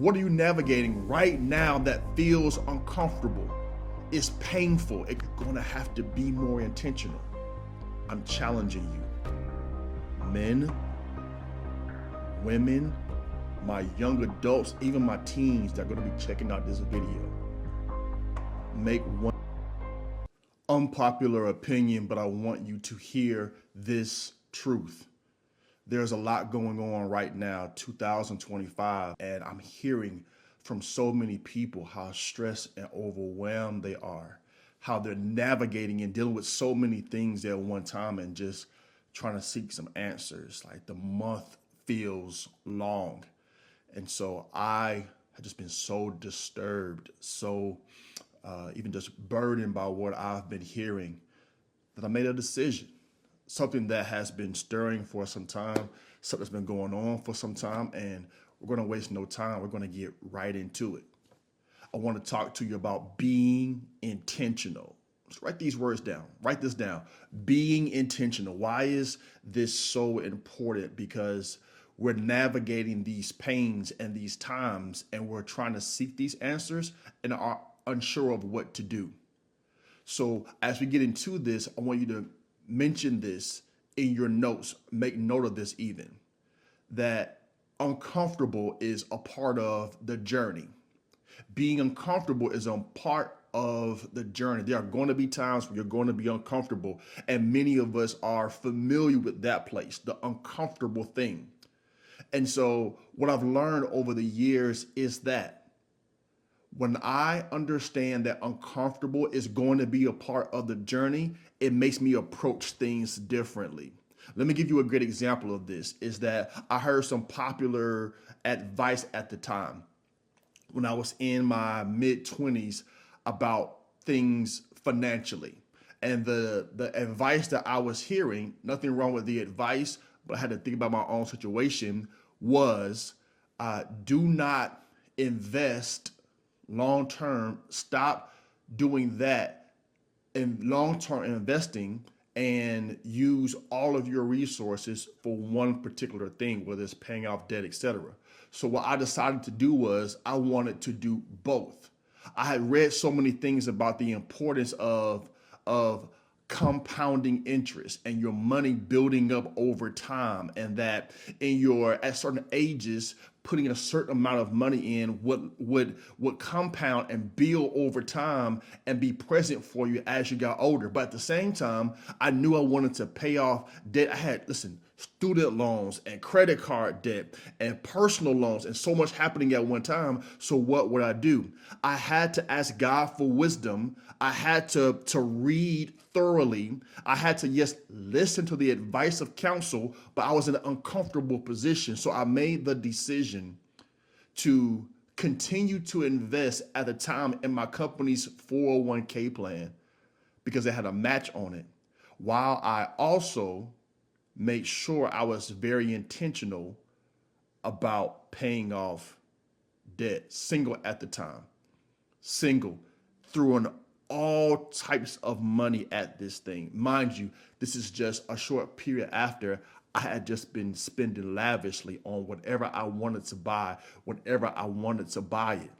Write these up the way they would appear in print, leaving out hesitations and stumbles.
What are you navigating right now that feels uncomfortable? It's painful. It's going to have to be more intentional. I'm challenging you. Men, women, my young adults, even my teens that are going to be checking out this video. Make one unpopular opinion, but I want you to hear this truth. There's a lot going on right now, 2025, and I'm hearing from so many people how stressed and overwhelmed they are, how they're navigating and dealing with so many things at one time and just trying to seek some answers. Like the month feels long. And so I have just been so disturbed, so even just burdened by what I've been hearing that I made a decision. Something that has been stirring for some time, something that's been going on for some time, and we're going to waste no time. We're going to get right into it. I want to talk to you about being intentional. Let's write these words down. Write this down. Being intentional. Why is this so important? Because we're navigating these pains and these times, and we're trying to seek these answers and are unsure of what to do. So as we get into this, I want you to mention this in your notes. Make note of this even, that uncomfortable is a part of the journey. Being uncomfortable is a part of the journey. There are going to be times where you're going to be uncomfortable, and many of us are familiar with that place, the uncomfortable thing. And so what I've learned over the years is that when I understand that uncomfortable is going to be a part of the journey, it makes me approach things differently. Let me give you a great example of this, is that I heard some popular advice at the time when I was in my mid-20s about things financially. And the advice that I was hearing, nothing wrong with the advice, but I had to think about my own situation, was do not invest long-term. Stop doing that in long-term investing and use all of your resources for one particular thing, whether it's paying off debt, etc. So what I decided to do was I wanted to do both. I had read so many things about the importance of compounding interest and your money building up over time, and that at certain ages putting a certain amount of money in would compound and build over time and be present for you as you got older. But at the same time, I knew I wanted to pay off debt. I had, student loans and credit card debt and personal loans and so much happening at one time. So what would I do? I had to ask God for wisdom. I had to read thoroughly. I had to, yes, listen to the advice of counsel, but I was in an uncomfortable position. So I made the decision to continue to invest at the time in my company's 401k plan because it had a match on it, while I also made sure I was very intentional about paying off debt. Single at the time, single, throwing all types of money at this thing. Mind you, this is just a short period after I had just been spending lavishly on whatever I wanted to buy, whenever I wanted to buy it.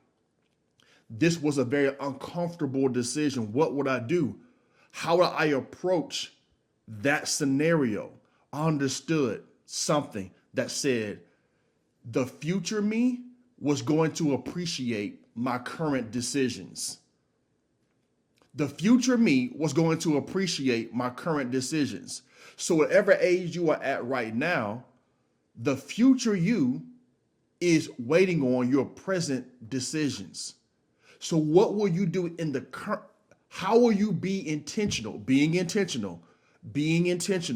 This was a very uncomfortable decision. What would I do? How would I approach that scenario? I understood something that said the future me was going to appreciate my current decisions. The future me was going to appreciate my current decisions. So whatever age you are at right now, the future you is waiting on your present decisions. So what will you do in the current? How will you be intentional? Being intentional.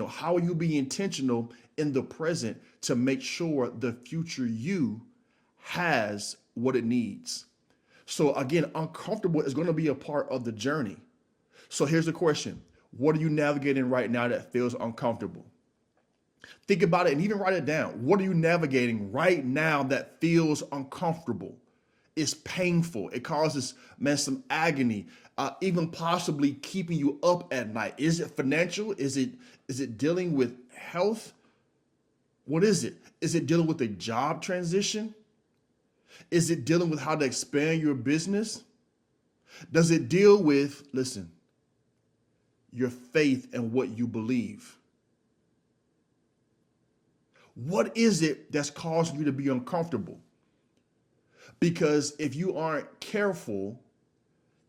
How will you be intentional in the present to make sure the future you has what it needs? So again, uncomfortable is going to be a part of the journey. So here's the question. What are you navigating right now that feels uncomfortable? Think about it and even write it down. What are you navigating right now that feels uncomfortable? It's painful. It causes, some agony, even possibly keeping you up at night. Is it financial? Is it dealing with health? What is it? Is it dealing with a job transition? Is it dealing with how to expand your business? Does it deal with, listen, your faith and what you believe? What is it that's causing you to be uncomfortable? Because if you aren't careful,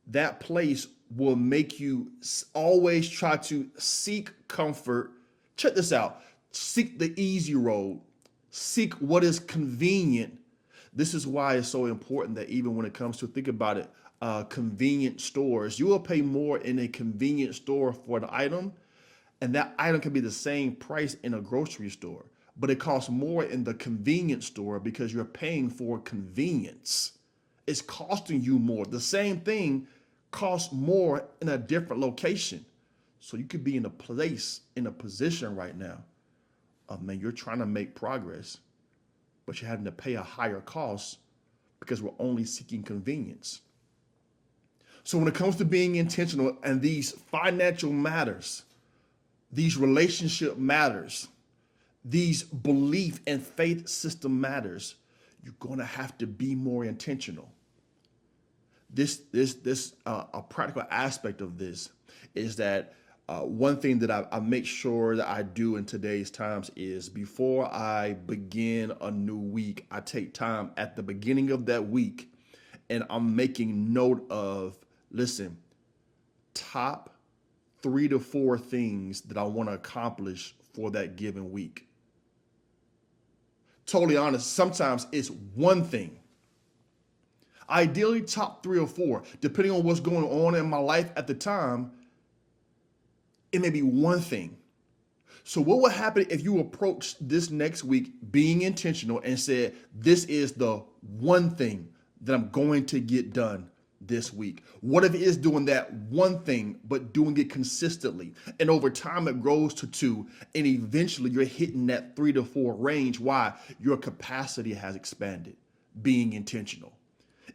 that place will make you always try to seek comfort. Check this out. Seek the easy road. Seek what is convenient. This is why it's so important that even when it comes to, think about it, convenient stores, you will pay more in a convenience store for an item, and that item can be the same price in a grocery store, but it costs more in the convenience store because you're paying for convenience. It's costing you more. The same thing costs more in a different location. So you could be in a place, in a position right now of, man, you're trying to make progress, but you're having to pay a higher cost because we're only seeking convenience. So when it comes to being intentional and these financial matters, these relationship matters, these belief and faith system matters, you're going to have to be more intentional. A practical aspect of this is that one thing that I make sure that I do in today's times is before I begin a new week, I take time at the beginning of that week and I'm making note of, listen, top 3 to 4 things that I want to accomplish for that given week. Totally honest, sometimes it's one thing. Ideally, top 3 or 4, depending on what's going on in my life at the time, it may be one thing. So what would happen if you approach this next week being intentional and said, this is the one thing that I'm going to get done this week? What if it is doing that one thing, but doing it consistently? And over time, it grows to 2, and eventually you're hitting that 3 to 4 range. Why? Your capacity has expanded. Being intentional.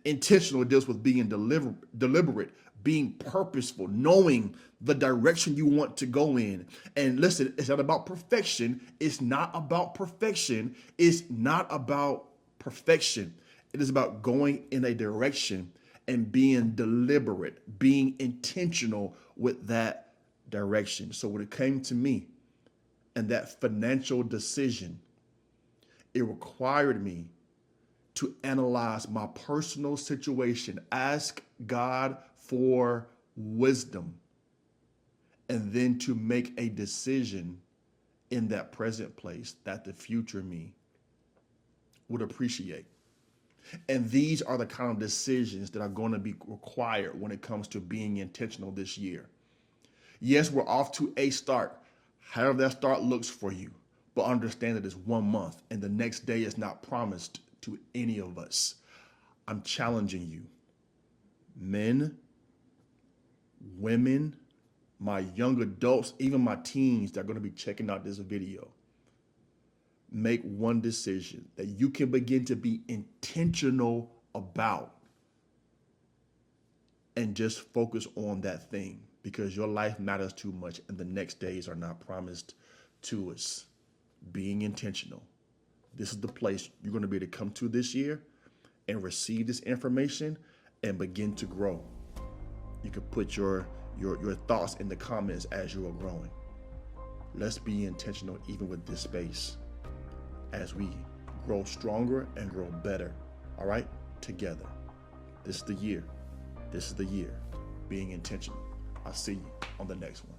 Intentional deals with being deliberate, being purposeful, knowing the direction you want to go in. And listen, it's not about perfection. It's not about perfection. It's not about perfection. It is about going in a direction and being deliberate, being intentional with that direction. So when it came to me and that financial decision, it required me to analyze my personal situation, ask God for wisdom, and then to make a decision in that present place that the future me would appreciate. And these are the kind of decisions that are going to be required when it comes to being intentional this year. Yes, we're off to a start, however that start looks for you, but understand that it's 1 month and the next day is not promised to any of us. I'm challenging you, men, women, my young adults, even my teens that are going to be checking out this video. Make one decision that you can begin to be intentional about and just focus on that thing, because your life matters too much and the next days are not promised to us. Being intentional. This is the place you're going to be able to come to this year and receive this information and begin to grow. You can put your thoughts in the comments as you are growing. Let's be intentional even with this space as we grow stronger and grow better, all right, together. This is the year. This is the year. Being intentional. I'll see you on the next one.